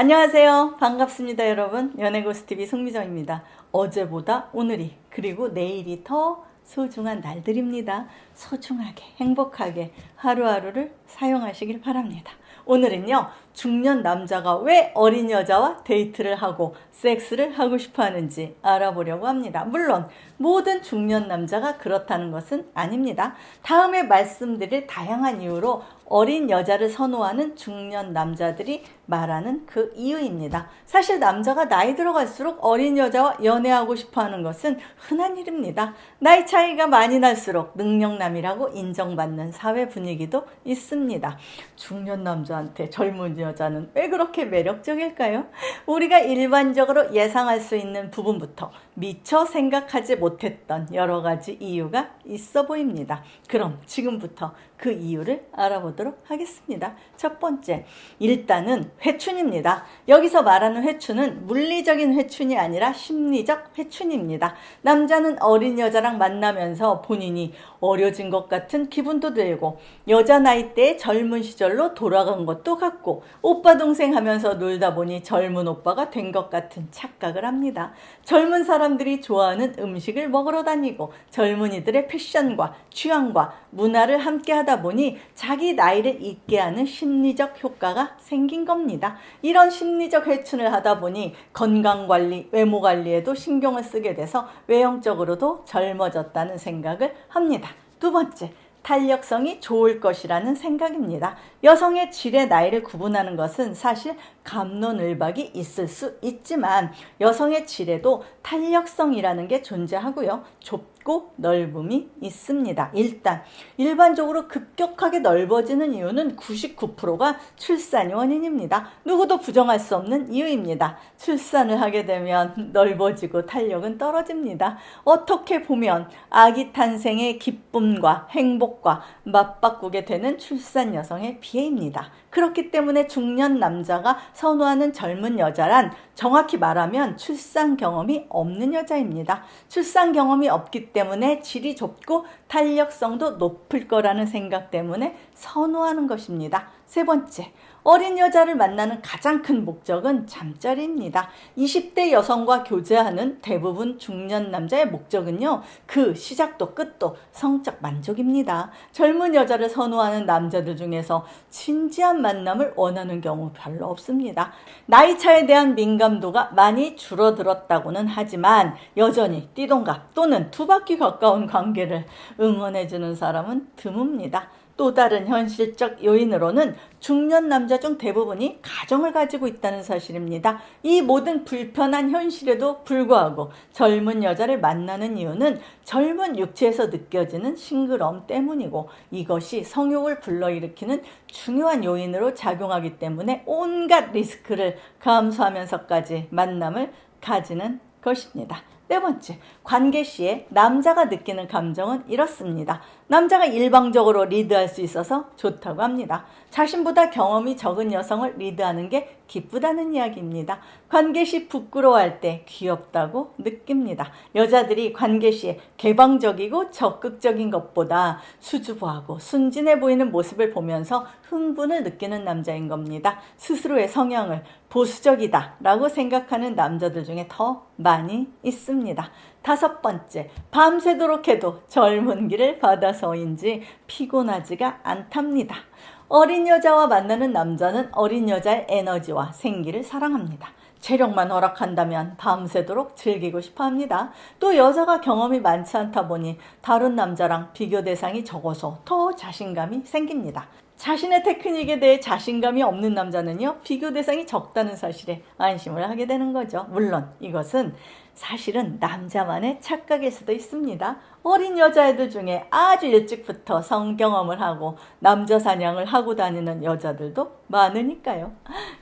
안녕하세요. 반갑습니다, 여러분. 연애고스TV 송미정입니다. 어제보다 오늘이 그리고 내일이 더 소중한 날들입니다. 소중하게 행복하게 하루하루를 사용하시길 바랍니다. 오늘은요, 중년 남자가 왜 어린 여자와 데이트를 하고 섹스를 하고 싶어 하는지 알아보려고 합니다. 물론 모든 중년 남자가 그렇다는 것은 아닙니다. 다음에 말씀드릴 다양한 이유로 어린 여자를 선호하는 중년 남자들이 말하는 그 이유입니다. 사실 남자가 나이 들어갈수록 어린 여자와 연애하고 싶어 하는 것은 흔한 일입니다. 나이 차이가 많이 날수록 능력남이라고 인정받는 사회 분위기도 있습니다. 중년 남자한테 젊은 여자는 왜 그렇게 매력적일까요? 우리가 일반적으로 예상할 수 있는 부분부터 미처 생각하지 못했던 여러 가지 이유가 있어 보입니다. 그럼 지금부터 그 이유를 알아보도록 하겠습니다. 첫 번째, 일단은 회춘입니다. 여기서 말하는 회춘은 물리적인 회춘이 아니라 심리적 회춘입니다. 남자는 어린 여자랑 만나면서 본인이 어려진 것 같은 기분도 들고 여자 나이대의 젊은 시절로 돌아간 것도 같고 오빠 동생 하면서 놀다 보니 젊은 오빠가 된 것 같은 착각을 합니다. 젊은 사람들이 좋아하는 음식을 먹으러 다니고 젊은이들의 패션과 취향과 문화를 함께 하다 보니 자기 나이를 잊게 하는 심리적 효과가 생긴 겁니다. 이런 심리적 회춘을 하다 보니 건강관리, 외모관리에도 신경을 쓰게 돼서 외형적으로도 젊어졌다는 생각을 합니다. 두 번째, 탄력성이 좋을 것이라는 생각입니다. 여성의 질의 나이를 구분하는 것은 사실 갑론을박이 있을 수 있지만 여성의 질에도 탄력성이라는 게 존재하고요. 좁고 넓음이 있습니다. 일단 일반적으로 급격하게 넓어지는 이유는 99%가 출산이 원인입니다. 누구도 부정할 수 없는 이유입니다. 출산을 하게 되면 넓어지고 탄력은 떨어집니다. 어떻게 보면 아기 탄생의 기쁨과 행복과 맞바꾸게 되는 출산 여성의 비애입니다. 그렇기 때문에 중년 남자가 선호하는 젊은 여자란 정확히 말하면 출산 경험이 없는 여자입니다. 출산 경험이 없기 때문에 질이 좁고 탄력성도 높을 거라는 생각 때문에 선호하는 것입니다. 세 번째, 어린 여자를 만나는 가장 큰 목적은 잠자리입니다. 20대 여성과 교제하는 대부분 중년 남자의 목적은요, 그 시작도 끝도 성적 만족입니다. 젊은 여자를 선호하는 남자들 중에서 진지한 만남을 원하는 경우 별로 없습니다. 나이 차에 대한 민감도가 많이 줄어들었다고는 하지만 여전히 띠동갑 또는 두 바퀴 가까운 관계를 응원해주는 사람은 드뭅니다. 또 다른 현실적 요인으로는 중년 남자 중 대부분이 가정을 가지고 있다는 사실입니다. 이 모든 불편한 현실에도 불구하고 젊은 여자를 만나는 이유는 젊은 육체에서 느껴지는 싱그러움 때문이고 이것이 성욕을 불러일으키는 중요한 요인으로 작용하기 때문에 온갖 리스크를 감수하면서까지 만남을 가지는 것입니다. 네 번째, 관계 시에 남자가 느끼는 감정은 이렇습니다. 남자가 일방적으로 리드할 수 있어서 좋다고 합니다. 자신보다 경험이 적은 여성을 리드하는 게 기쁘다는 이야기입니다. 관계 시 부끄러워할 때 귀엽다고 느낍니다. 여자들이 관계 시에 개방적이고 적극적인 것보다 수줍어하고 순진해 보이는 모습을 보면서 흥분을 느끼는 남자인 겁니다. 스스로의 성향을 보수적이다 라고 생각하는 남자들 중에 더 많이 있습니다. 다섯 번째, 밤새도록 해도 젊은 길을 받아서인지 피곤하지가 않답니다. 어린 여자와 만나는 남자는 어린 여자의 에너지와 생기를 사랑합니다. 체력만 허락한다면 밤새도록 즐기고 싶어 합니다. 또 여자가 경험이 많지 않다 보니 다른 남자랑 비교 대상이 적어서 더 자신감이 생깁니다. 자신의 테크닉에 대해 자신감이 없는 남자는요, 비교 대상이 적다는 사실에 안심을 하게 되는 거죠. 물론 이것은 사실은 남자만의 착각일 수도 있습니다. 어린 여자애들 중에 아주 일찍부터 성경험을 하고 남자 사냥을 하고 다니는 여자들도 많으니까요.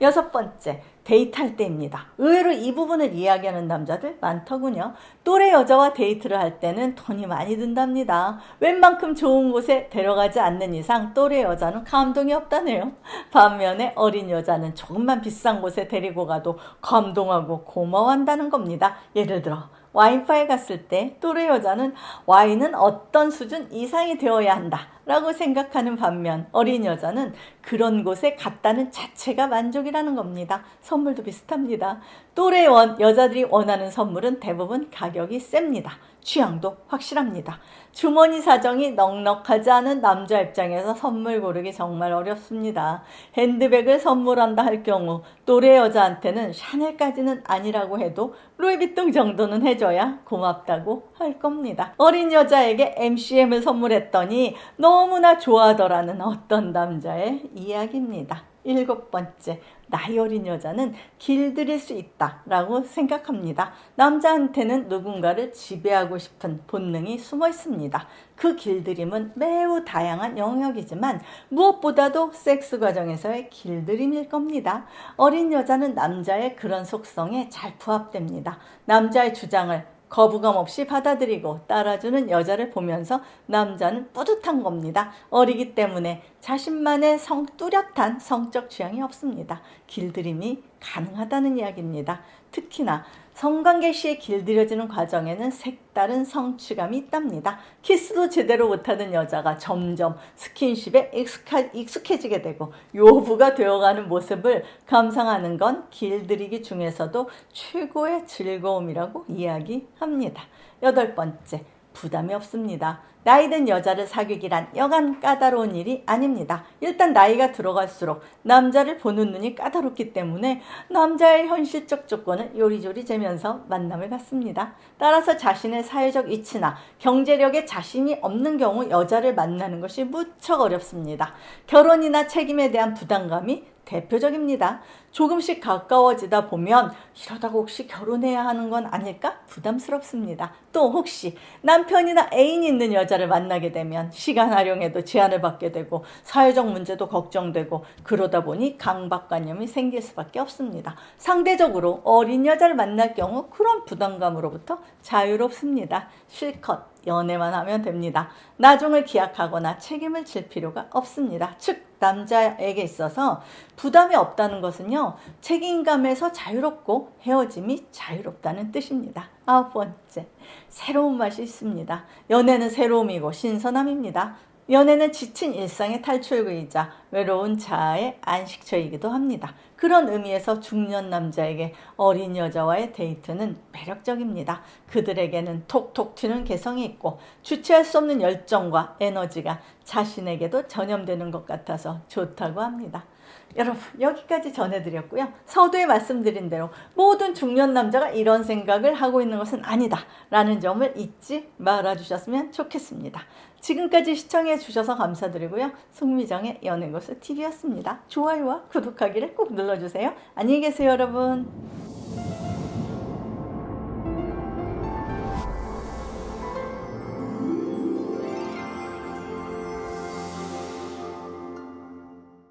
여섯 번째, 데이트할 때입니다. 의외로 이 부분을 이야기하는 남자들 많더군요. 또래 여자와 데이트를 할 때는 돈이 많이 든답니다. 웬만큼 좋은 곳에 데려가지 않는 이상 또래 여자는 감동이 없다네요. 반면에 어린 여자는 조금만 비싼 곳에 데리고 가도 감동하고 고마워한다는 겁니다. 예를 들어 와인바에 갔을 때 또래 여자는 와인은 어떤 수준 이상이 되어야 한다 라고 생각하는 반면 어린 여자는 그런 곳에 갔다는 자체가 만족이라는 겁니다. 선물도 비슷합니다. 또래 여자들이 원하는 선물은 대부분 가격이 셉니다. 취향도 확실합니다. 주머니 사정이 넉넉하지 않은 남자 입장에서 선물 고르기 정말 어렵습니다. 핸드백을 선물한다 할 경우 또래 여자한테는 샤넬까지는 아니라고 해도 루이비통 정도는 해줘야 고맙다고 할 겁니다. 어린 여자에게 MCM을 선물했더니 너무나 좋아하더라는 어떤 남자의 이야기입니다. 7번째, 나이 어린 여자는 길들일 수 있다라고 생각합니다. 남자한테는 누군가를 지배하고 싶은 본능이 숨어 있습니다. 그 길들임은 매우 다양한 영역이지만 무엇보다도 섹스 과정에서의 길들임일 겁니다. 어린 여자는 남자의 그런 속성에 잘 부합됩니다. 남자의 주장을 거부감 없이 받아들이고 따라주는 여자를 보면서 남자는 뿌듯한 겁니다. 어리기 때문에 자신만의 뚜렷한 성적 취향이 없습니다. 길들임이 가능하다는 이야기입니다. 특히나 성관계 시에 길들여지는 과정에는 색다른 성취감이 있답니다. 키스도 제대로 못하는 여자가 점점 스킨십에 익숙해지게 되고 요부가 되어가는 모습을 감상하는 건 길들이기 중에서도 최고의 즐거움이라고 이야기합니다. 8번째, 부담이 없습니다. 나이든 여자를 사귀기란 여간 까다로운 일이 아닙니다. 일단 나이가 들어갈수록 남자를 보는 눈이 까다롭기 때문에 남자의 현실적 조건은 요리조리 재면서 만남을 갖습니다. 따라서 자신의 사회적 위치나 경제력에 자신이 없는 경우 여자를 만나는 것이 무척 어렵습니다. 결혼이나 책임에 대한 부담감이 대표적입니다. 조금씩 가까워지다 보면 이러다가 혹시 결혼해야 하는 건 아닐까? 부담스럽습니다. 또 혹시 남편이나 애인이 있는 여자를 만나게 되면 시간 활용에도 제한을 받게 되고 사회적 문제도 걱정되고 그러다 보니 강박관념이 생길 수밖에 없습니다. 상대적으로 어린 여자를 만날 경우 그런 부담감으로부터 자유롭습니다. 실컷 연애만 하면 됩니다. 나중을 기약하거나 책임을 질 필요가 없습니다. 즉 남자에게 있어서 부담이 없다는 것은요, 책임감에서 자유롭고 헤어짐이 자유롭다는 뜻입니다. 9번째, 새로운 맛이 있습니다. 연애는 새로움이고 신선함입니다. 연애는 지친 일상의 탈출구이자 외로운 자아의 안식처이기도 합니다. 그런 의미에서 중년 남자에게 어린 여자와의 데이트는 매력적입니다. 그들에게는 톡톡 튀는 개성이 있고 주체할 수 없는 열정과 에너지가 자신에게도 전염되는 것 같아서 좋다고 합니다. 여러분, 여기까지 전해드렸고요. 서두에 말씀드린 대로 모든 중년 남자가 이런 생각을 하고 있는 것은 아니다 라는 점을 잊지 말아주셨으면 좋겠습니다. 지금까지 시청해 주셔서 감사드리고요. 송미정의 연애고수 TV였습니다. 좋아요와 구독하기를 꼭 눌러주세요. 안녕히 계세요, 여러분.